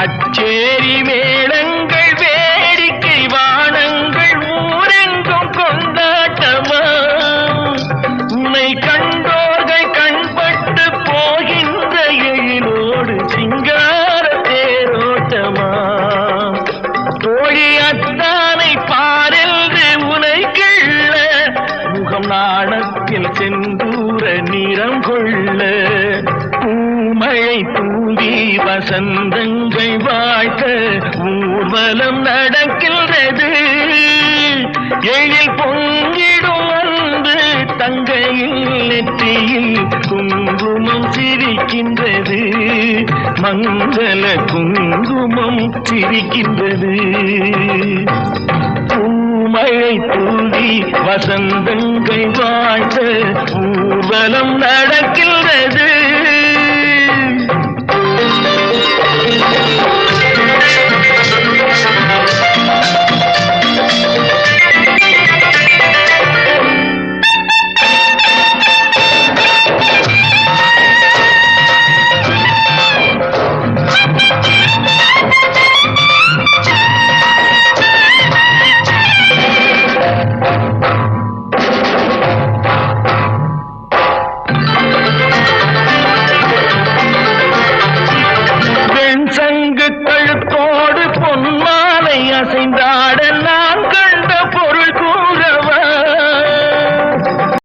கச்சேரி மேளங்கள் வேடிக்கை வானங்கள் ஊரெங்கும் கொண்டாட்டமா உன்னை கண்டோர்கள் கண்பட்டு போகின்ற எழிலோடு சிங்கார தேரோட்டமா தோழி அத்தானை பாரென்று உனை கிள்ள முகம் நாணத்தில் செந்தூர நிறம் கொள்ள பூமழை தூவி வசந்தங்கள் வாழ்த்த ஊர்வலம் நடக்கின்றது எழில் பொங்கிடும் அன்பு தங்கையில் நெற்றியில் குங்குமம் சிரிக்கின்றது மங்கள குங்குமம் சிரிக்கின்றது பூமழை தூவி வசந்தங்கள் வாழ்த்த ஊர்வலம் நடக்கின்றது